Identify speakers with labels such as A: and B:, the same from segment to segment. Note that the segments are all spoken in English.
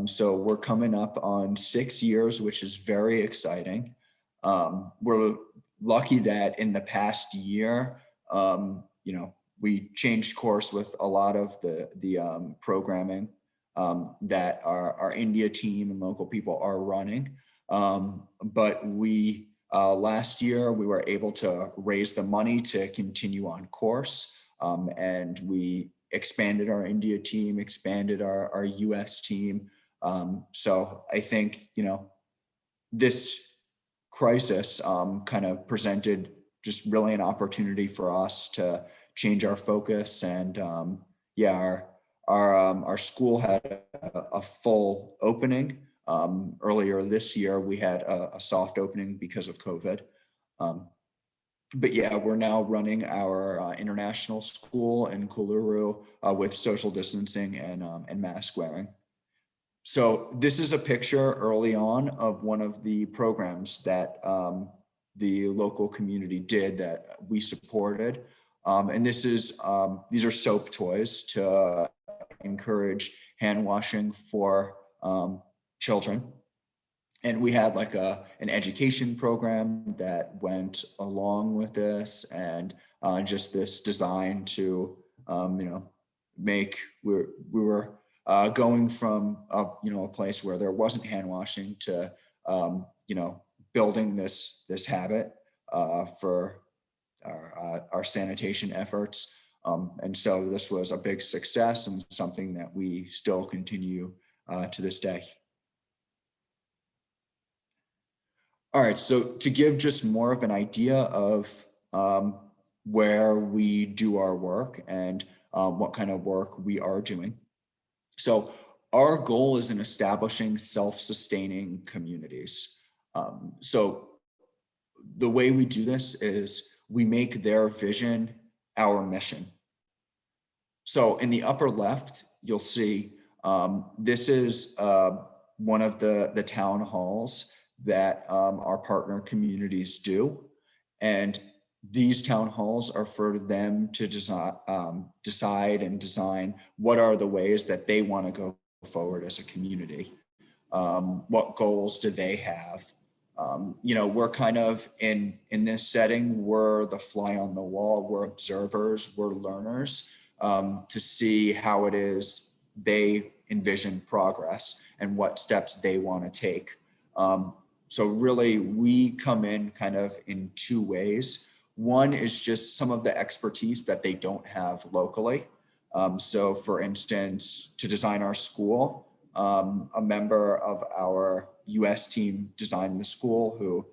A: So we're coming up on 6 years, which is very exciting. We're lucky that in the past year, we changed course with a lot of the programming that our India team and local people are running. But we last year we were able to raise the money to continue on course, and we expanded our India team, expanded our US team. So I think, this crisis kind of presented just really an opportunity for us to change our focus. And yeah, our school had a full opening. Earlier this year, we had a soft opening because of COVID. But yeah, we're now running our international school in Kuluru with social distancing and mask wearing. So this is a picture early on of one of the programs that the local community did that we supported. And these are soap toys to encourage hand washing for children. And we had like an education program that went along with this, and just this design to, make, we were going from a place where there wasn't hand washing to building this habit for our sanitation efforts. And so this was a big success and something that we still continue to this day. All right, so to give just more of an idea of where we do our work and what kind of work we are doing. So our goal is in establishing self-sustaining communities. So the way we do this is we make their vision our mission. So in the upper left, you'll see this is one of the town halls that our partner communities do. And these town halls are for them to decide and design what are the ways that they want to go forward as a community. What goals do they have? We're kind of in this setting, we're the fly on the wall, we're observers, we're learners to see how it is they envision progress and what steps they want to take. So really, we come in kind of in two ways. One is just some of the expertise that they don't have locally. So for instance, to design our school, a member of our US team designed the school who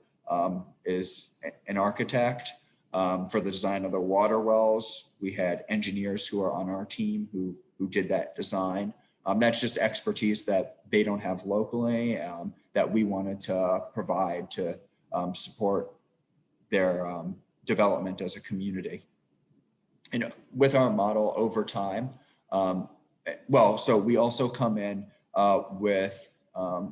A: is an architect. For the design of the water wells, we had engineers who are on our team who did that design. That's just expertise that they don't have locally, that we wanted to provide to support their development as a community. And with our model over time, so we also come in with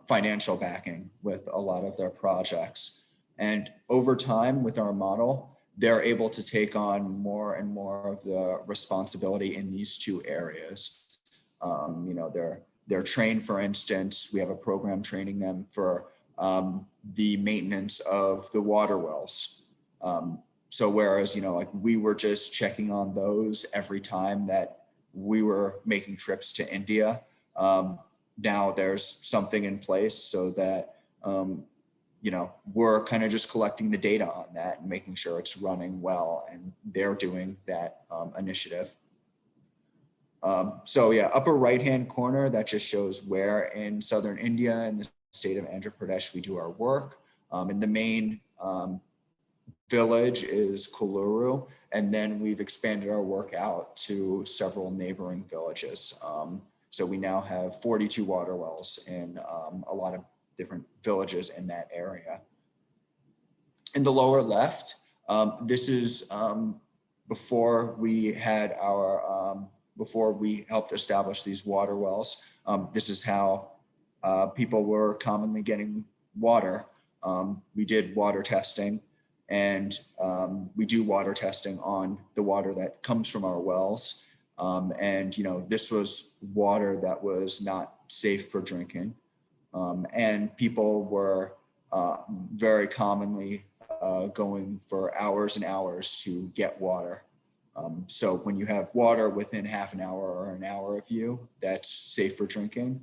A: financial backing with a lot of their projects. And over time with our model, they're able to take on more and more of the responsibility in these two areas. They're trained, for instance, we have a program training them for the maintenance of the water wells. So whereas, we were just checking on those every time that we were making trips to India, now there's something in place so that, we're kind of just collecting the data on that and making sure it's running well, and they're doing that initiative. So yeah, upper right-hand corner, that just shows where in southern India and the state of Andhra Pradesh we do our work. And the main village is Kuluru, and then we've expanded our work out to several neighboring villages. So we now have 42 water wells in a lot of different villages in that area. In the lower left, this is before we had our before we helped establish these water wells. This is how people were commonly getting water. We did water testing, and we do water testing on the water that comes from our wells. And this was water that was not safe for drinking. And people were very commonly going for hours and hours to get water. So when you have water within half an hour or an hour of you, that's safe for drinking.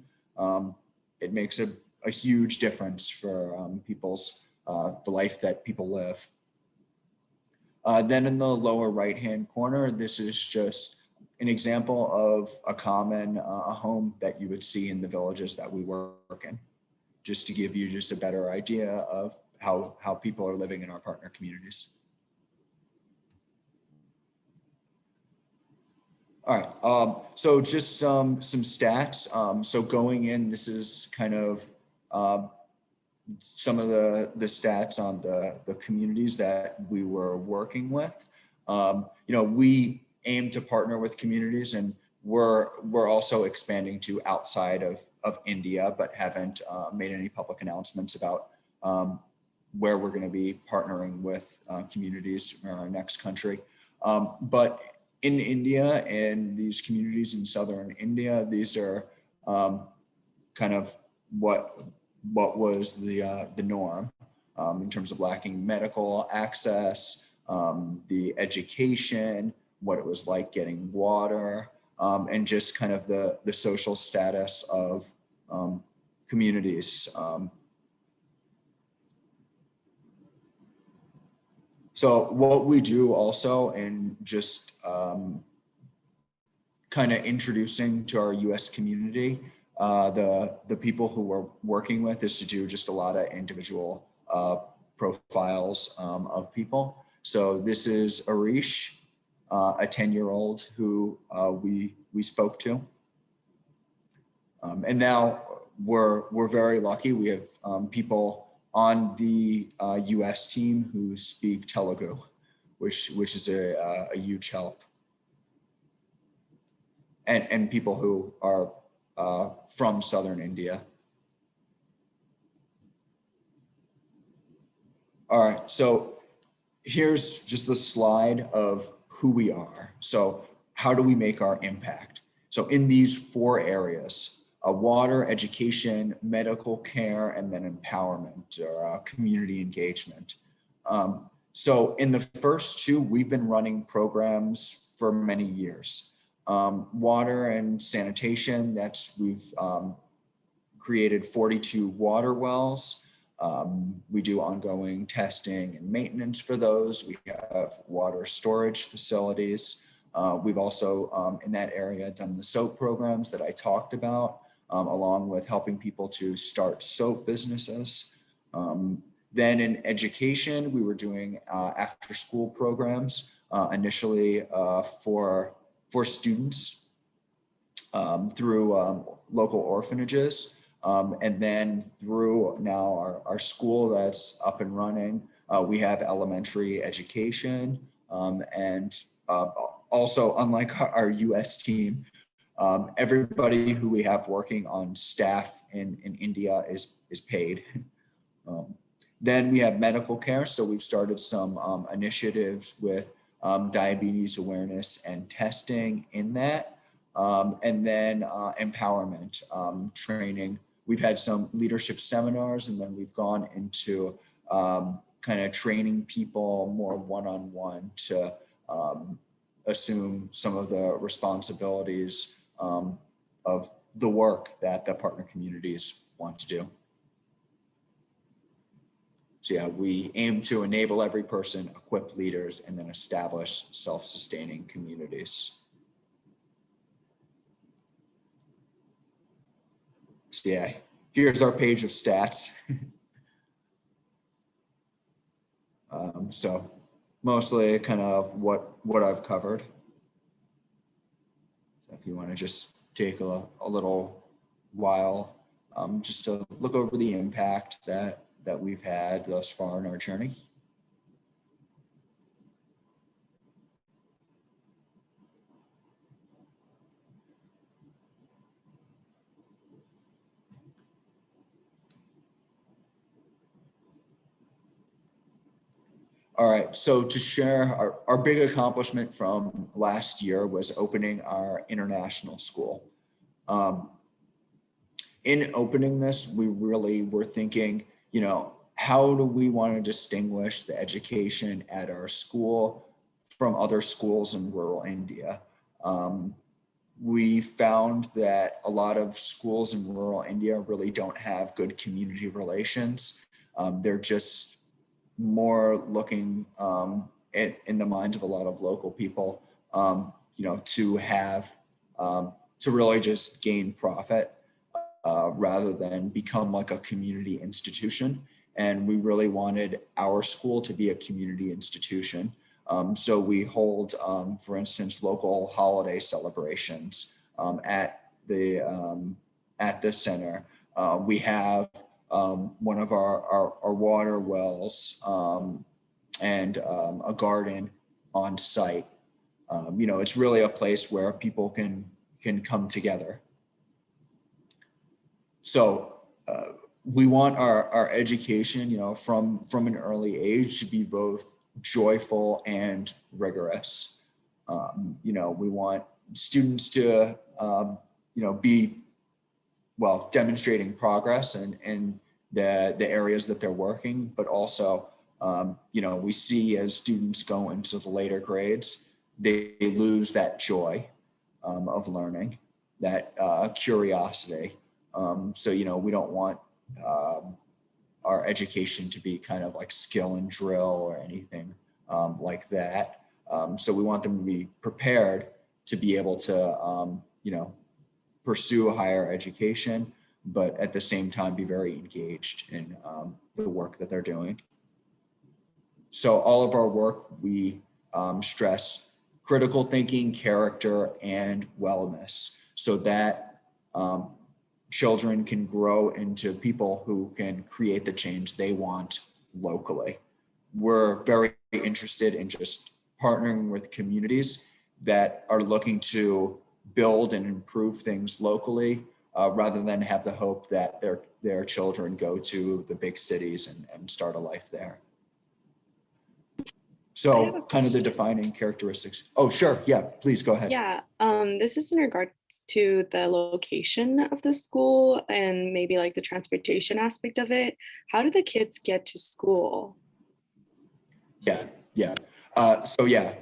A: It makes a huge difference for people's the life that people live. Then in the lower right-hand corner, this is just an example of a common home that you would see in the villages that we work in, just to give you just a better idea of how people are living in our partner communities. All right, so just some stats. So going in, this is kind of some of the stats on the communities that we were working with. We aim to partner with communities, and we're also expanding to outside of India, but haven't made any public announcements about where we're going to be partnering with communities in our next country. But in India and these communities in southern India, these are kind of what was the norm in terms of lacking medical access, the education, what it was like getting water, and just kind of the social status of communities. So what we do also, and just kind of introducing to our US community, the people who we're working with, is to do just a lot of individual profiles of people. So this is Arish, a 10-year-old who we spoke to. And now we're very lucky. We have people on the US team who speak Telugu, which is a huge help. And people who are from southern India. All right, so here's just the slide of who we are. So how do we make our impact? So in these 4 areas, water, education, medical care, and then empowerment or community engagement. So in the first 2, we've been running programs for many years. Water and sanitation, we've created 42 water wells. We do ongoing testing and maintenance for those. We have water storage facilities. We've also, in that area, done the soap programs that I talked about, along with helping people to start soap businesses. Then in education, we were doing after-school programs, initially for students through local orphanages. And then through now our school that's up and running, we have elementary education. And also, unlike our US team, everybody who we have working on staff in India is paid. Then we have medical care. So we've started some initiatives with diabetes awareness and testing in that. And then empowerment training. We've had some leadership seminars, and then we've gone into kind of training people more one-on-one to assume some of the responsibilities of the work that the partner communities want to do. So yeah, we aim to enable every person, equip leaders, and then establish self-sustaining communities. So yeah, here's our page of stats. So mostly kind of what I've covered. So if you want to just take a little while just to look over the impact that we've had thus far in our journey. All right, so to share our big accomplishment from last year was opening our international school. In opening this, we really were thinking, how do we want to distinguish the education at our school from other schools in rural India? We found that a lot of schools in rural India really don't have good community relations. They're just more looking in the minds of a lot of local people, to have, to really just gain profit rather than become like a community institution. And we really wanted our school to be a community institution. So we hold, for instance, local holiday celebrations at the center. We have one of our water wells and a garden on site. It's really a place where people can come together. So we want our education, from an early age to be both joyful and rigorous. We want students to, be, demonstrating progress in the areas that they're working, but also, we see as students go into the later grades, they lose that joy of learning, that curiosity. So, we don't want our education to be kind of like skill and drill or anything like that. So we want them to be prepared to be able to, pursue higher education, but at the same time be very engaged in the work that they're doing. So all of our work, we stress critical thinking, character, and wellness, so that children can grow into people who can create the change they want locally. We're very interested in just partnering with communities that are looking to build and improve things locally, rather than have the hope that their children go to the big cities and start a life there. So kind of the defining characteristics. Oh, sure. Yeah, please go ahead.
B: Yeah, this is in regards to the location of the school and maybe like the transportation aspect of it. How do the kids get to school?
A: Yeah. So yeah,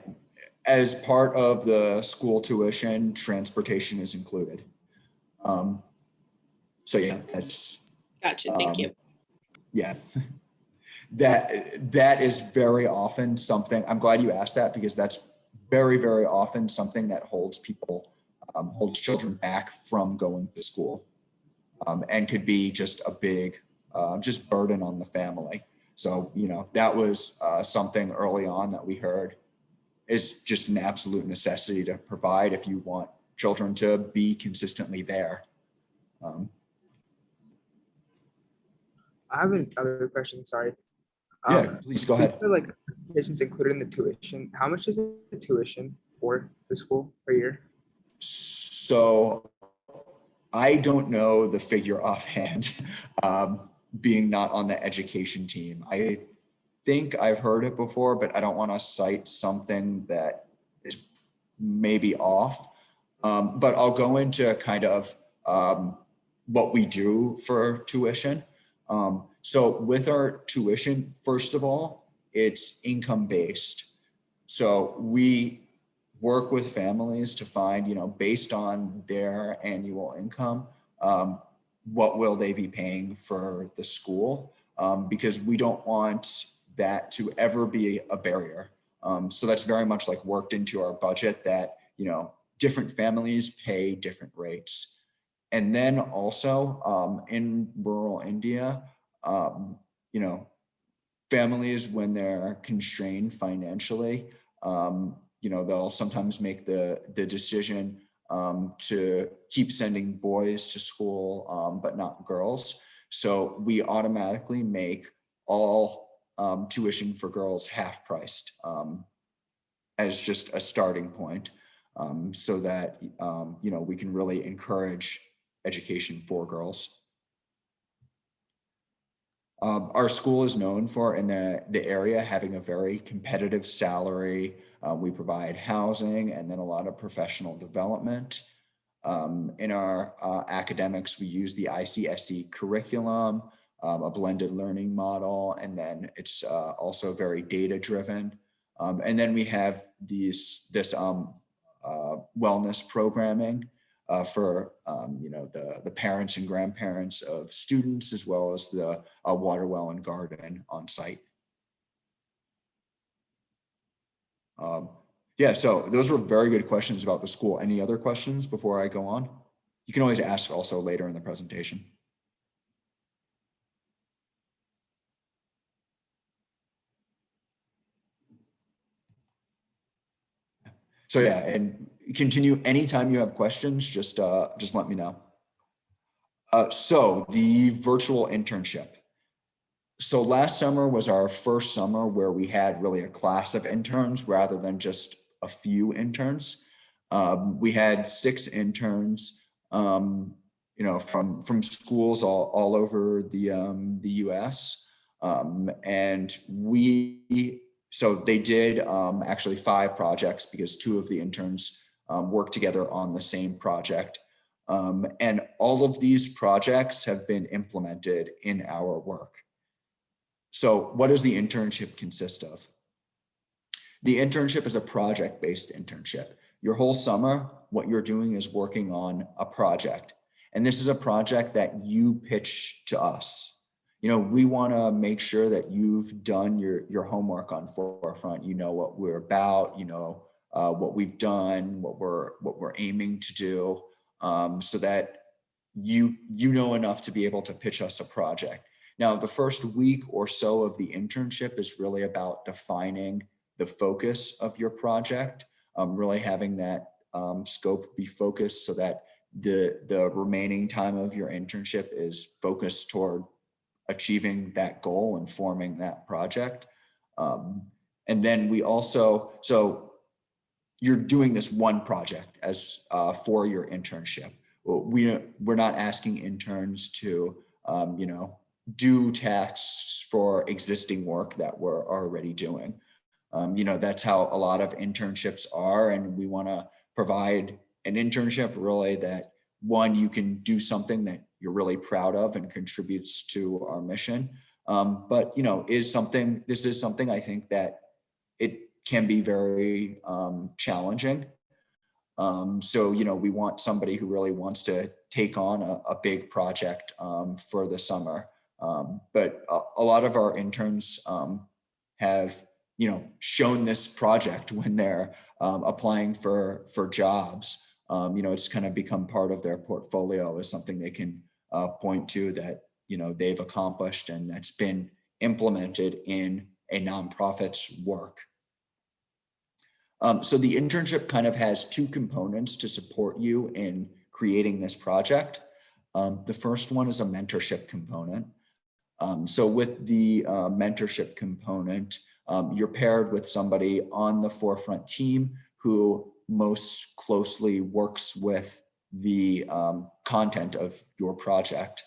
A: as part of the school tuition, transportation is included. So yeah, that's.
B: Gotcha, thank you.
A: Yeah. That is very often something, I'm glad you asked that, because that's very, very often something that holds children back from going to school, and could be just a big, just burden on the family. So, that was something early on that we heard is just an absolute necessity to provide if you want children to be consistently there.
C: I have another question, sorry.
A: Yeah, please go ahead.
C: So like patients included in the tuition, how much is the tuition for the school per year?
A: So I don't know the figure offhand, being not on the education team. I think I've heard it before, but I don't want to cite something that is maybe off. But I'll go into kind of what we do for tuition. So with our tuition, first of all, it's income based. So we work with families to find, based on their annual income, what will they be paying for the school? Because we don't want that to ever be a barrier. So that's very much like worked into our budget that, different families pay different rates. And then also in rural India, families, when they're constrained financially, they'll sometimes make the decision to keep sending boys to school, but not girls. So we automatically make all tuition for girls half priced, as just a starting point, so that, we can really encourage education for girls. Our school is known for, in the area, having a very competitive salary. We provide housing and then a lot of professional development. In our academics, we use the ICSE curriculum, a blended learning model, and then it's also very data driven. And then we have this wellness programming for the parents and grandparents of students, as well as the water well and garden on site. Yeah, so those were very good questions about the school. Any other questions before I go on? You can always ask also later in the presentation. So yeah, and continue anytime you have questions, just let me know. So the virtual internship. So last summer was our first summer where we had really a class of interns rather than just a few interns. We had 6 interns, from schools all over the U.S. And so they did actually 5 projects because 2 of the interns worked together on the same project. And all of these projects have been implemented in our work. So what does the internship consist of? The internship is a project-based internship. Your whole summer, what you're doing is working on a project. And this is a project that you pitch to us. We want to make sure that you've done your homework on Forefront. You know what we're about, what we've done, what we're aiming to do, so that you know enough to be able to pitch us a project. Now, the first week or so of the internship is really about defining the focus of your project, really having that scope be focused so that the remaining time of your internship is focused toward achieving that goal and forming that project. And then so you're doing this one project as for your internship. We're not asking interns to, do tasks for existing work that we're already doing. That's how a lot of internships are. And we want to provide an internship really that, one, you can do something that you're really proud of and contributes to our mission. But, this is something I think that it can be very challenging. So, we want somebody who really wants to take on a big project for the summer. But a lot of our interns have, shown this project when they're applying for jobs. It's kind of become part of their portfolio as something they can point to that, they've accomplished and that's been implemented in a nonprofit's work. So the internship kind of has 2 components to support you in creating this project. The first one is a mentorship component. So with the mentorship component, you're paired with somebody on the Forefront team who most closely works with the content of your project.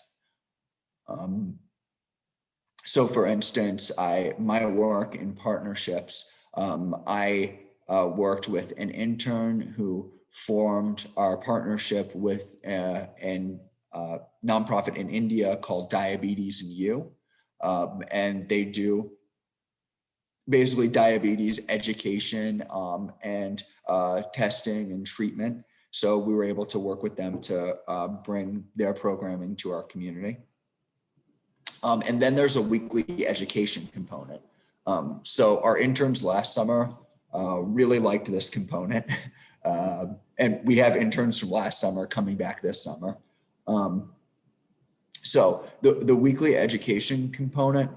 A: So for instance, my work in partnerships, I worked with an intern who formed our partnership with a nonprofit in India called Diabetes and You. And they do basically diabetes education and testing and treatment. So we were able to work with them to bring their programming to our community. And then there's a weekly education component. So our interns last summer really liked this component. And we have interns from last summer coming back this summer. So the weekly education component,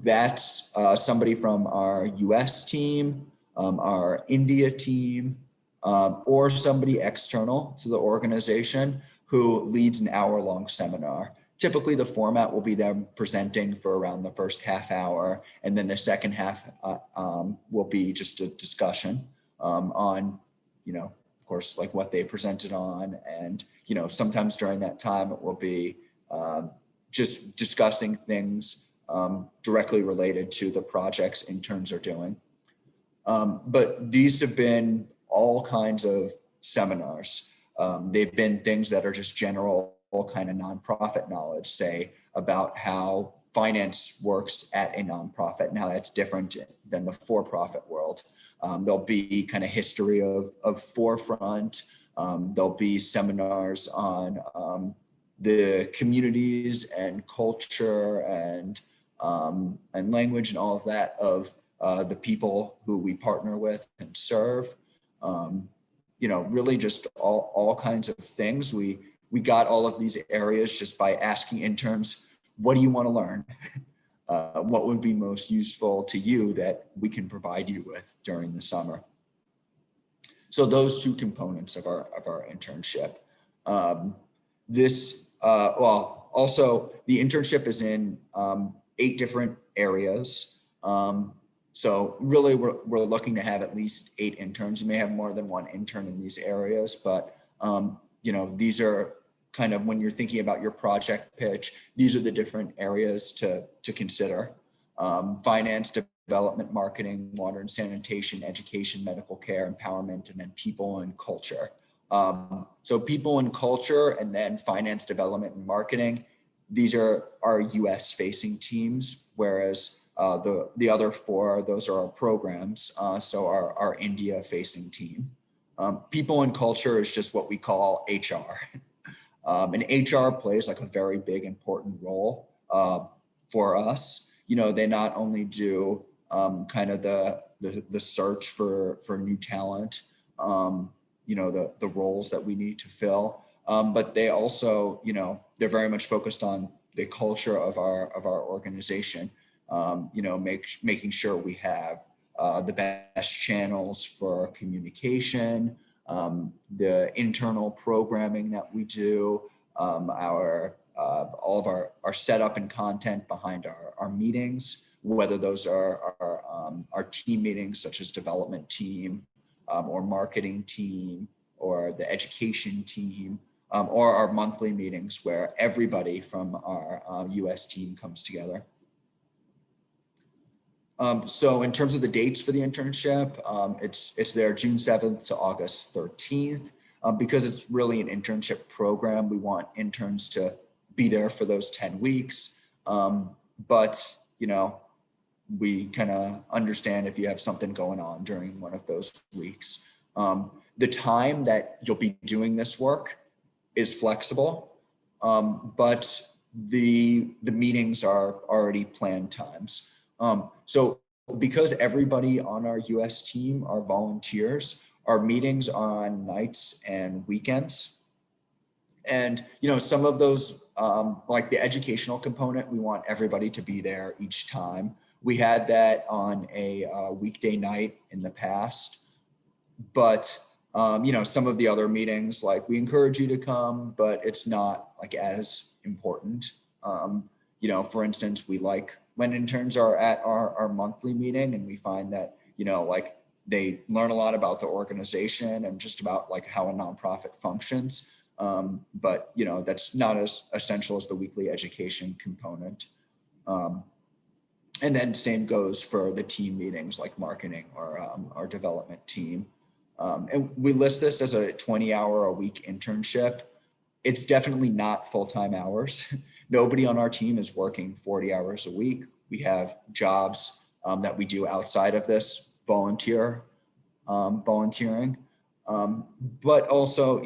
A: that's somebody from our US team, our India team, or somebody external to the organization who leads an hour-long seminar. Typically, the format will be them presenting for around the first half hour, and then the second half will be just a discussion on, of course, like what they presented on. And, sometimes during that time, it will be just discussing things directly related to the projects interns are doing. But these have been all kinds of seminars. They've been things that are just general kind of nonprofit knowledge, say about how finance works at a nonprofit and how that's different than the for-profit world. There'll be kind of history of Forefront. There'll be seminars on the communities and culture and language and all of that of the people who we partner with and serve. Really just all kinds of things. We got all of these areas just by asking interns, what do you want to learn? What would be most useful to you that we can provide you with during the summer? So those two components of our internship. Also the internship is in 8 different areas. So really we're looking to have at least 8 interns. You may have more than 1 intern in these areas, but these are kind of, when you're thinking about your project pitch, these are the different areas to consider. Finance, development, marketing, water and sanitation, education, medical care, empowerment, and then people and culture. So people and culture, and then finance, development, and marketing, these are our US facing teams, whereas the other 4, those are our programs. So our India facing team. People and culture is just what we call HR. And HR plays like a very big, important role for us. They not only do kind of the search for new talent, the roles that we need to fill, but they also, they're very much focused on the culture of our organization. Making sure we have the best channels for communication, the internal programming that we do, all of our setup and content behind our meetings, whether those are our team meetings, such as development team, or marketing team, or the education team, or our monthly meetings where everybody from our US team comes together. So in terms of the dates for the internship, it's there June 7th to August 13th. Because it's really an internship program, we want interns to be there for those 10 weeks. But, we kind of understand if you have something going on during one of those weeks. The time that you'll be doing this work is flexible, but the meetings are already planned times. So because everybody on our US team are volunteers, our meetings are on nights and weekends. And, some of those, like the educational component, we want everybody to be there each time. We had that on a weekday night in the past, but, some of the other meetings, like we encourage you to come, but it's not like as important. For instance, we like when interns are at our monthly meeting, and we find that, like they learn a lot about the organization and just about like how a nonprofit functions. But, that's not as essential as the weekly education component. And then same goes for the team meetings like marketing or our development team. And we list this as a 20-hour-a-week internship. It's definitely not full-time hours. Nobody on our team is working 40 hours a week. We have jobs that we do outside of this volunteering. But also,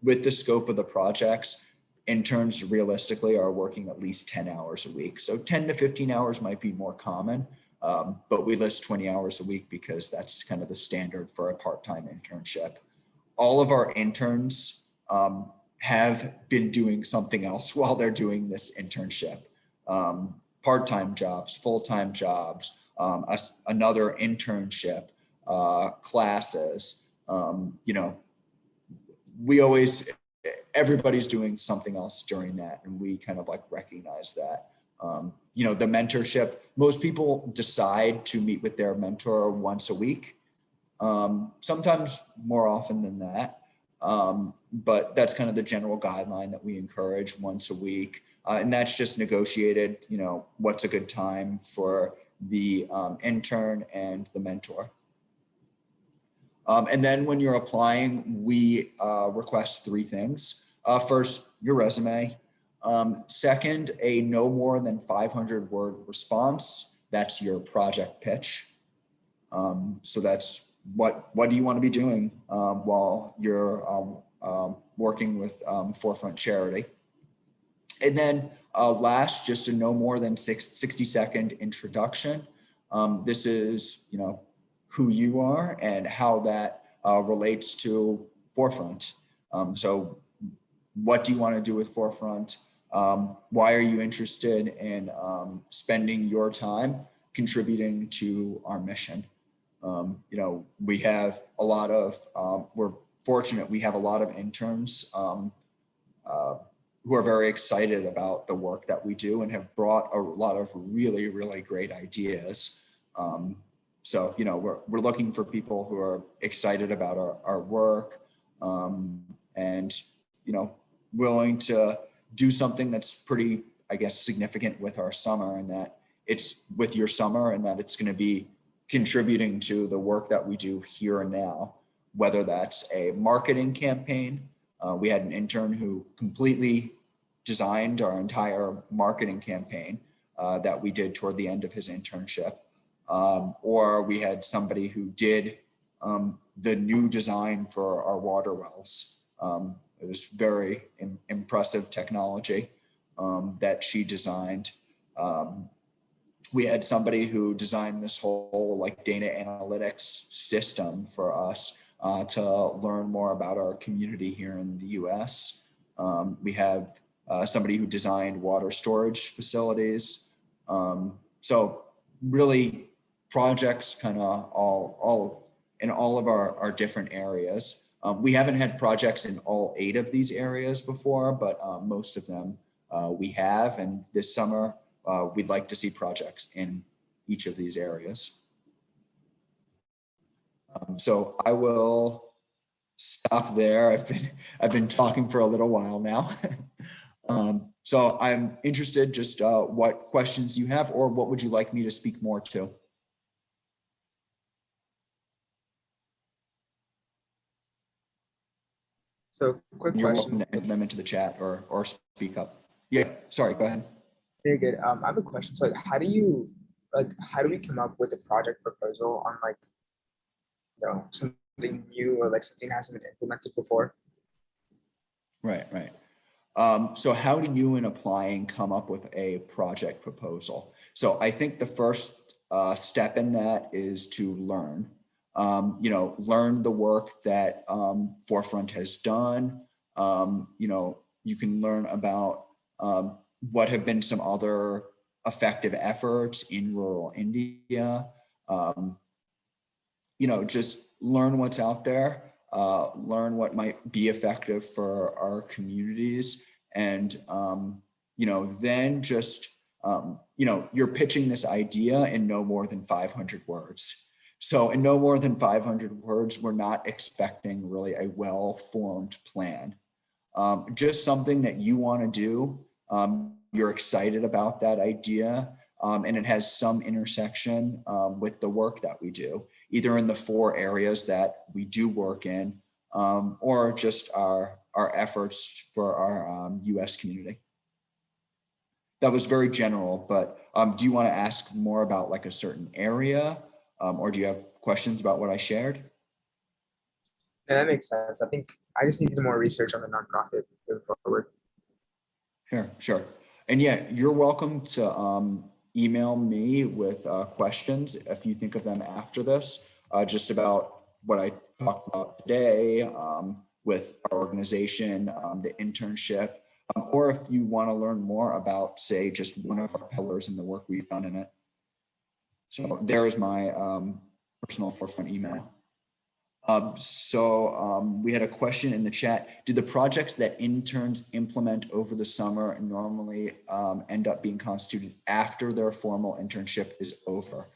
A: with the scope of the projects, interns realistically are working at least 10 hours a week. So 10 to 15 hours might be more common, but we list 20 hours a week because that's kind of the standard for a part-time internship. All of our interns have been doing something else while they're doing this internship. Part-time jobs, full-time jobs, another internship, classes, everybody's doing something else during that, and we kind of like recognize that. The mentorship, most people decide to meet with their mentor once a week, sometimes more often than that. But that's kind of the general guideline that we encourage, once a week. And that's just negotiated, what's a good time for the intern and the mentor. And then when you're applying, we request three things. First, your resume. Second, a no more than 500 word response. That's your project pitch. So that's what do you want to be doing while you're working with Forefront Charity. And then last, just a no more than 60-second introduction. This is, who you are and how that relates to Forefront. So what do you want to do with Forefront? Why are you interested in spending your time contributing to our mission? We have a lot of, we're fortunate, we have a lot of interns who are very excited about the work that we do and have brought a lot of really, really great ideas. So, we're looking for people who are excited about our work and, willing to do something that's pretty, I guess, significant with our summer, and that it's with your summer and that it's going to be contributing to the work that we do here and now, whether that's a marketing campaign. We had an intern who completely designed our entire marketing campaign that we did toward the end of his internship. Or we had somebody who did the new design for our water wells. It was very impressive technology that she designed. We had somebody who designed this whole data analytics system for us to learn more about our community here in the US. We have somebody who designed water storage facilities. So really projects kind of all in all of our different areas. We haven't had projects in all 8 of these areas before, but most of them we have. And this summer, we'd like to see projects in each of these areas. So I will stop there. I've been talking for a little while now. So I'm interested just what questions you have, or what would you like me to speak more to?
C: So quick
A: You're
C: question.
A: welcome to enter them into the chat or speak up. Yeah, sorry, go ahead.
C: Very good. I have a question. So how do we come up with a project proposal on something new or something that hasn't been implemented before?
A: Right. So how do you in applying come up with a project proposal? So I think the first step in that is to learn. Learn the work that Forefront has done. You can learn about what have been some other effective efforts in rural India. Just learn what's out there, learn what might be effective for our communities. And, then just, you're pitching this idea in no more than 500 words. So in no more than 500 words, we're not expecting really a well-formed plan. Just something that you want to do. You're excited about that idea, and it has some intersection with the work that we do, either in the 4 areas that we do work in, or just our efforts for our US community. That was very general, but do you want to ask more about a certain area, or do you have questions about what I shared?
C: Yeah, that makes sense. I think I just need to do more research on the nonprofit moving forward.
A: Sure. And yeah, you're welcome to email me with questions if you think of them after this, just about what I talked about today with our organization, the internship, or if you want to learn more about, say, just one of our pillars and the work we've done in it. So there is my personal Forefront email. We had a question in the chat. Do the projects that interns implement over the summer normally end up being constituted after their formal internship is over?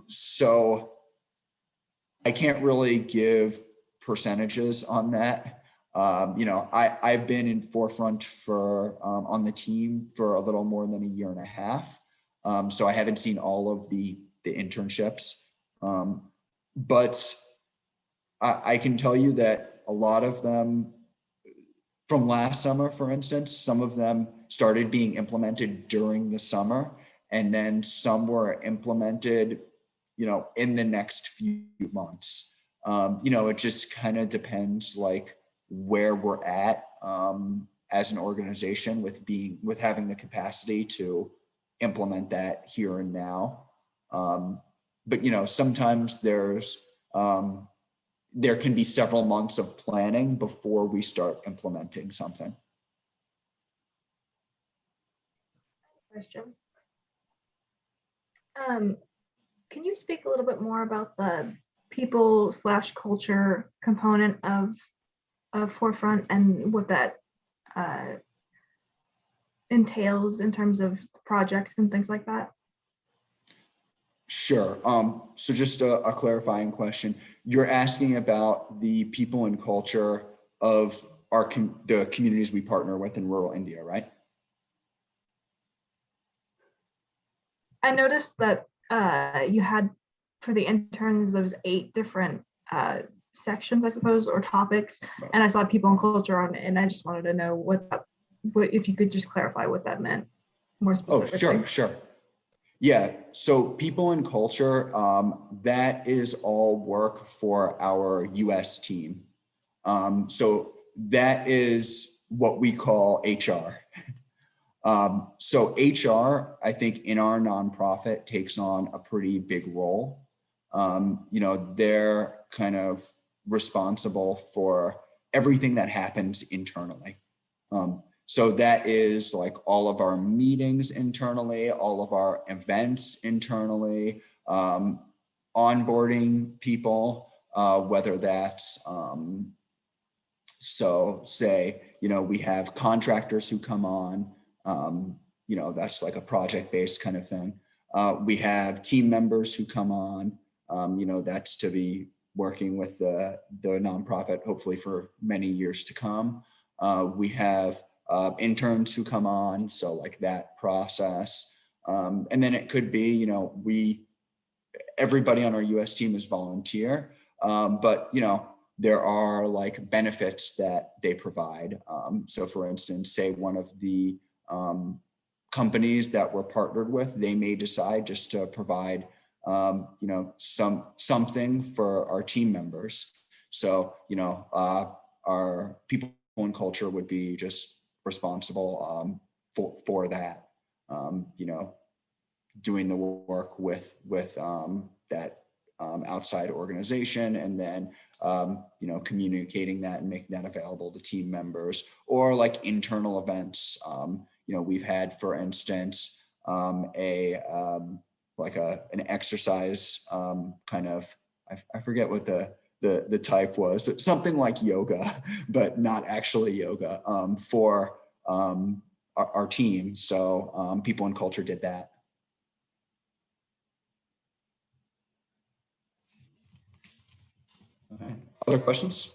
A: So I can't really give percentages on that. I've been in Forefront on the team for a little more than a year and a half. So I haven't seen all of the internships, but I can tell you that a lot of them from last summer, for instance, some of them started being implemented during the summer, and then some were implemented, in the next few months. It just kind of depends like where we're at as an organization with having the capacity to implement that here and now. But sometimes there can be several months of planning before we start implementing something.
D: Question. Can you speak a little bit more about the people/culture component of Forefront and what that entails in terms of projects and things like that?
A: Sure. So just a clarifying question. You're asking about the people and culture of the communities we partner with in rural India, right?
D: I noticed that you had, for the interns, there was 8 different sections, I suppose, or topics,
A: Right.
D: and I saw people and culture on it, and I just wanted to know what if you could just clarify what that meant more specifically.
A: Oh, sure. Yeah, so people and culture, that is all work for our US team. So that is what we call HR. So HR, I think in our nonprofit takes on a pretty big role. They're kind of responsible for everything that happens internally. So that is like all of our meetings internally, all of our events internally, onboarding people, whether that's, so say, we have contractors who come on, that's like a project-based kind of thing. We have team members who come on, that's to be working with the nonprofit, hopefully for many years to come. We have interns who come on, so like that process. And then it could be, everybody on our US team is volunteer, but there are like benefits that they provide. So for instance, say one of the companies that we're partnered with, they may decide just to provide something for our team members. So, our people and culture would be just responsible for that, doing the work with that outside organization, and then communicating that and making that available to team members, or like internal events. We've had, for instance, an exercise kind of, I forget what the type was, but something like yoga, but not actually yoga, for our team. So people and culture did that. Okay. Other questions?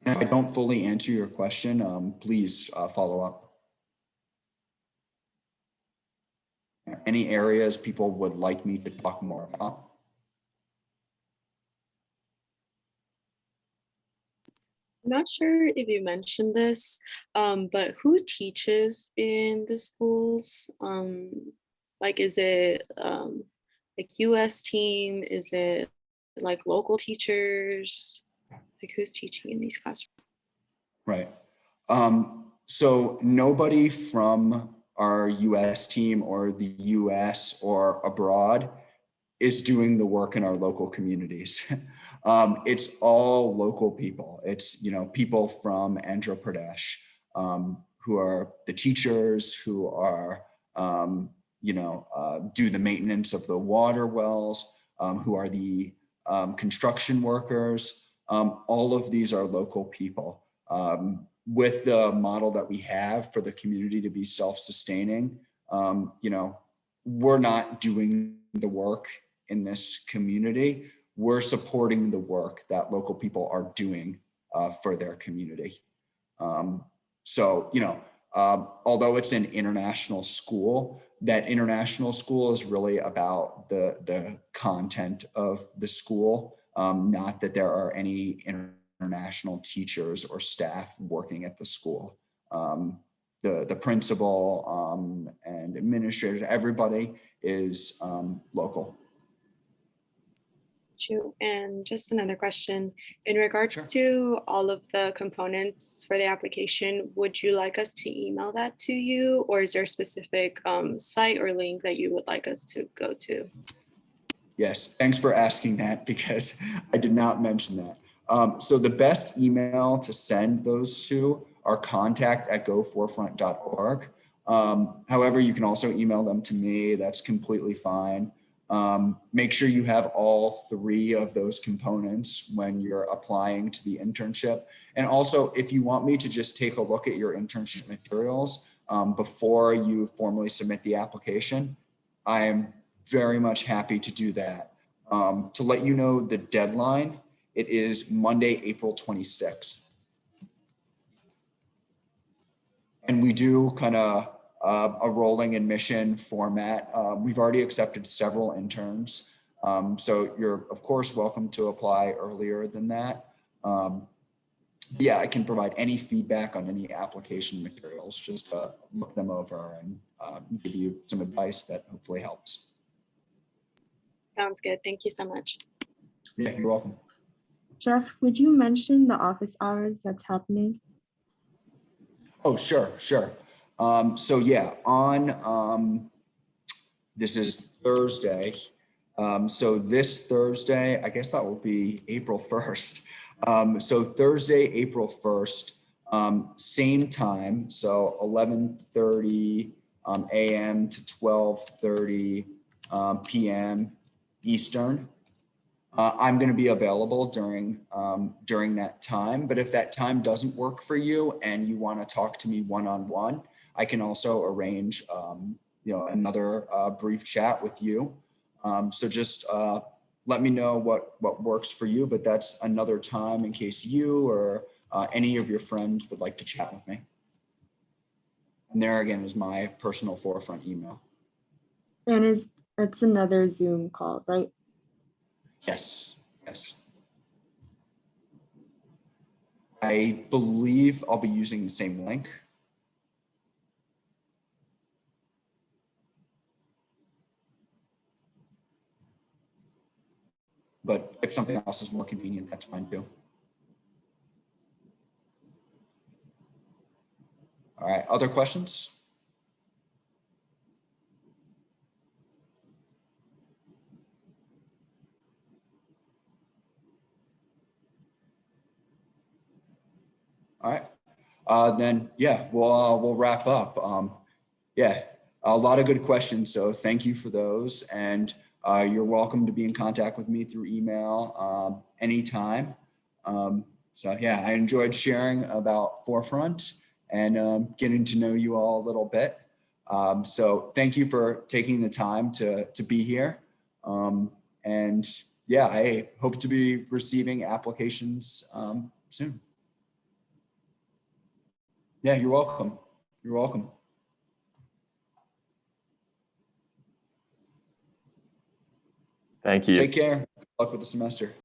A: And if I don't fully answer your question, please follow up. Any areas people would like me to talk more about?
B: I'm not sure if you mentioned this, but who teaches in the schools? Like, is it like US team? Is it like local teachers? Like, who's teaching in these classrooms?
A: Right. So nobody from our US team or the US or abroad is doing the work in our local communities. It's all local people. It's, people from Andhra Pradesh, who are the teachers, who are, do the maintenance of the water wells, who are the construction workers. All of these are local people. With the model that we have for the community to be self-sustaining, we're not doing the work in this community. We're supporting the work that local people are doing for their community. So, although it's an international school, that international school is really about the content of the school, not that there are any international teachers or staff working at the school. The principal and administrators, everybody is local.
B: And just another question, in regards to all of the components for the application, would you like us to email that to you, or is there a specific site or link that you would like us to go to?
A: Yes, thanks for asking that because I did not mention that. So the best email to send those to are contact@goforefront.org. However, you can also email them to me. That's completely fine. Make sure you have all 3 of those components when you're applying to the internship. And also, if you want me to just take a look at your internship materials before you formally submit the application, I am very much happy to do that. To let you know the deadline, it is Monday, April 26th. And we do kind of a rolling admission format. We've already accepted several interns. So you're of course welcome to apply earlier than that. Yeah, I can provide any feedback on any application materials, just look them over and give you some advice that hopefully helps.
B: Sounds good. Thank you so much.
A: Yeah, you're welcome.
E: Jeff, would you mention the office hours that's happening?
A: Oh, sure. So yeah, on this is Thursday. So this Thursday, I guess that will be April 1st. So Thursday, April 1st, same time. So 11:30 a.m. to 12:30 p.m. Eastern. I'm going to be available during that time, but if that time doesn't work for you and you want to talk to me one-on-one, I can also arrange another brief chat with you. So just let me know what works for you, but that's another time in case you or any of your friends would like to chat with me. And there again is my personal Forefront email.
E: And it's another Zoom call, right?
A: Yes. I believe I'll be using the same link. But if something else is more convenient, that's fine too. All right, other questions? All right, then yeah, we'll wrap up. Yeah, a lot of good questions, so thank you for those. And you're welcome to be in contact with me through email anytime. So yeah, I enjoyed sharing about Forefront and getting to know you all a little bit. So thank you for taking the time to be here. And yeah, I hope to be receiving applications soon. Yeah, you're welcome. You're welcome.
F: Thank you.
A: Take care. Good luck with the semester.